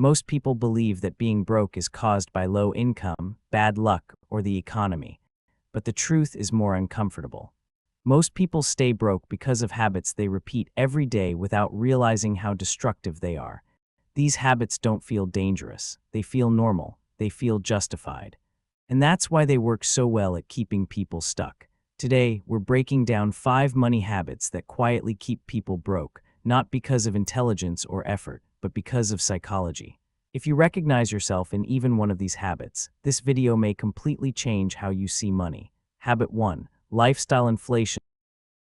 Most people believe that being broke is caused by low income, bad luck, or the economy. But the truth is more uncomfortable. Most people stay broke because of habits they repeat every day without realizing how destructive they are. These habits don't feel dangerous. They feel normal. They feel justified. And that's why they work so well at keeping people stuck. Today, we're breaking down 5 money habits that quietly keep people broke, not because of intelligence or effort, but because of psychology. If you recognize yourself in even one of these habits, this video may completely change how you see money. Habit 1. Lifestyle inflation.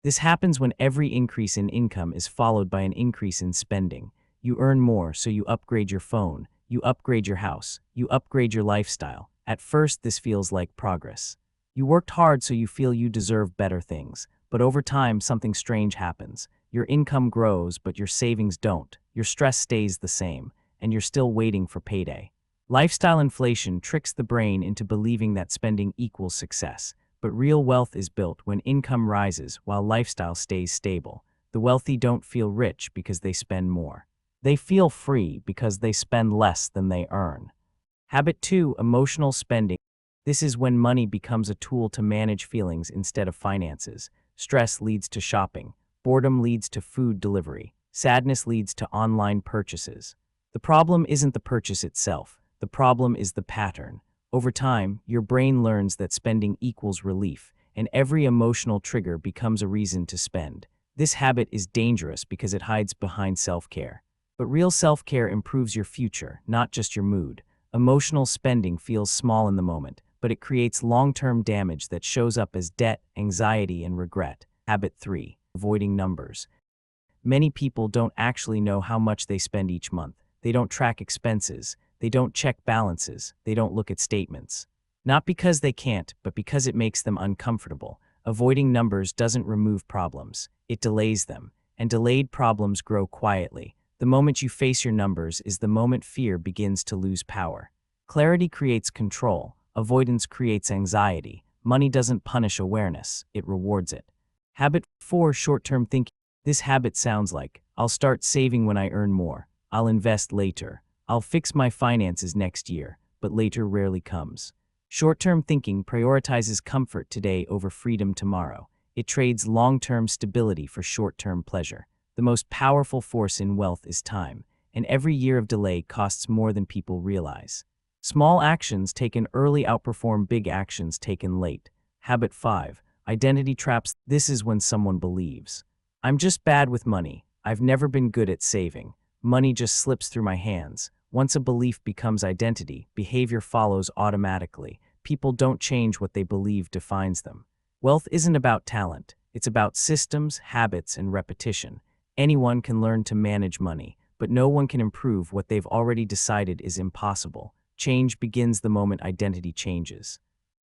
This happens when every increase in income is followed by an increase in spending. You earn more, so you upgrade your phone, you upgrade your house, you upgrade your lifestyle. At first, this feels like progress. You worked hard, so you feel you deserve better things. But over time, something strange happens. Your income grows, but your savings don't. Your stress stays the same, and you're still waiting for payday. Lifestyle inflation tricks the brain into believing that spending equals success. But real wealth is built when income rises while lifestyle stays stable. The wealthy don't feel rich because they spend more. They feel free because they spend less than they earn. Habit 2. Emotional spending. This is when money becomes a tool to manage feelings instead of finances. Stress leads to shopping. Boredom leads to food delivery. Sadness leads to online purchases. The problem isn't the purchase itself. The problem is the pattern. Over time, your brain learns that spending equals relief, and every emotional trigger becomes a reason to spend. This habit is dangerous because it hides behind self-care. But real self-care improves your future, not just your mood. Emotional spending feels small in the moment, but it creates long-term damage that shows up as debt, anxiety, and regret. Habit 3. Avoiding numbers. Many people don't actually know how much they spend each month. They don't track expenses. They don't check balances. They don't look at statements. Not because they can't, but because it makes them uncomfortable. Avoiding numbers doesn't remove problems. It delays them. And delayed problems grow quietly. The moment you face your numbers is the moment fear begins to lose power. Clarity creates control. Avoidance creates anxiety. Money doesn't punish awareness. It rewards it. Habit 4. Short-term thinking. This habit sounds like, I'll start saving when I earn more. I'll invest later. I'll fix my finances next year, but later rarely comes. Short-term thinking prioritizes comfort today over freedom tomorrow. It trades long-term stability for short-term pleasure. The most powerful force in wealth is time, and every year of delay costs more than people realize. Small actions taken early outperform big actions taken late. Habit 5. Identity traps. This is when someone believes, I'm just bad with money. I've never been good at saving. Money just slips through my hands. Once a belief becomes identity, behavior follows automatically. People don't change what they believe defines them. Wealth isn't about talent. It's about systems, habits, and repetition. Anyone can learn to manage money, but no one can improve what they've already decided is impossible. Change begins the moment identity changes.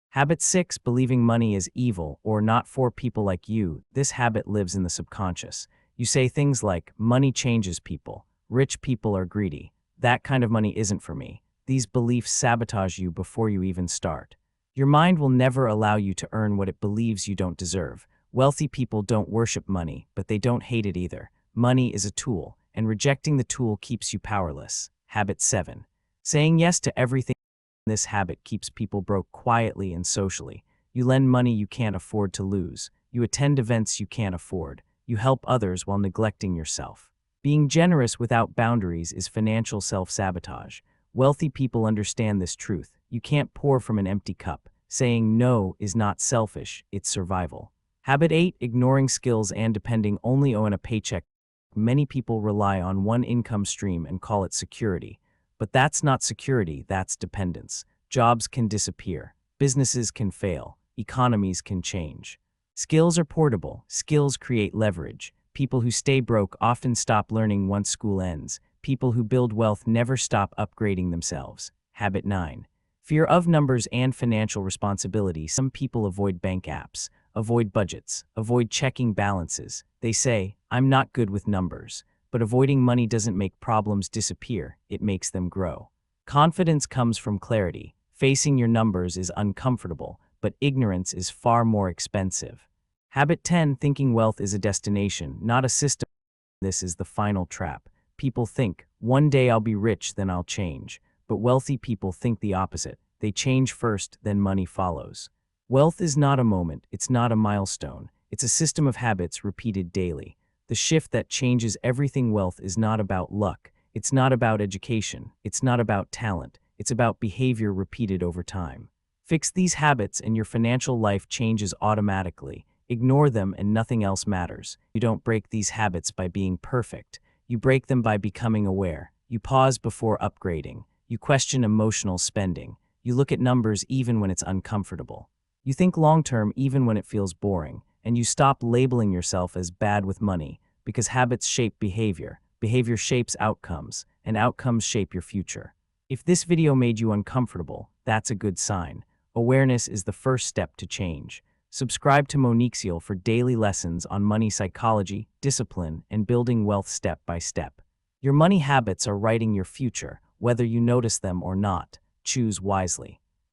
Habit 6. Believing money is evil or not for people like you. This habit lives in the subconscious. You say things like, money changes people. Rich people are greedy. That kind of money isn't for me. These beliefs sabotage you before you even start. Your mind will never allow you to earn what it believes you don't deserve. Wealthy people don't worship money, but they don't hate it either. Money is a tool, and rejecting the tool keeps you powerless. Habit 7. Saying yes to everything. This habit keeps people broke quietly and socially. You lend money you can't afford to lose. You attend events you can't afford. You help others while neglecting yourself. Being generous without boundaries is financial self-sabotage. Wealthy people understand this truth. You can't pour from an empty cup. Saying no is not selfish, it's survival. Habit 8. Ignoring skills and depending only on a paycheck. Many people rely on one income stream and call it security. But that's not security, that's dependence. Jobs can disappear. Businesses can fail. Economies can change. Skills are portable. Skills create leverage. People who stay broke often stop learning once school ends. People who build wealth never stop upgrading themselves. Habit 9. Fear of numbers and financial responsibility. Some people avoid bank apps, avoid budgets, avoid checking balances. They say, I'm not good with numbers. But avoiding money doesn't make problems disappear, it makes them grow. Confidence comes from clarity. Facing your numbers is uncomfortable, but ignorance is far more expensive. Habit 10. Thinking wealth is a destination, not a system. This is the final trap. People think, one day I'll be rich, then I'll change. But wealthy people think the opposite. They change first, then money follows. Wealth is not a moment, it's not a milestone. It's a system of habits repeated daily. The shift that changes everything. Wealth is not about luck. It's not about education. It's not about talent. It's about behavior repeated over time. Fix these habits and your financial life changes automatically. Ignore them and nothing else matters. You don't break these habits by being perfect. You break them by becoming aware. You pause before upgrading. You question emotional spending. You look at numbers even when it's uncomfortable. You think long-term even when it feels boring. And you stop labeling yourself as bad with money, because habits shape behavior. Behavior shapes outcomes, and outcomes shape your future. If this video made you uncomfortable, that's a good sign. Awareness is the first step to change. Subscribe to Monixiel for daily lessons on money psychology, discipline, and building wealth step by step. Your money habits are writing your future, whether you notice them or not. Choose wisely.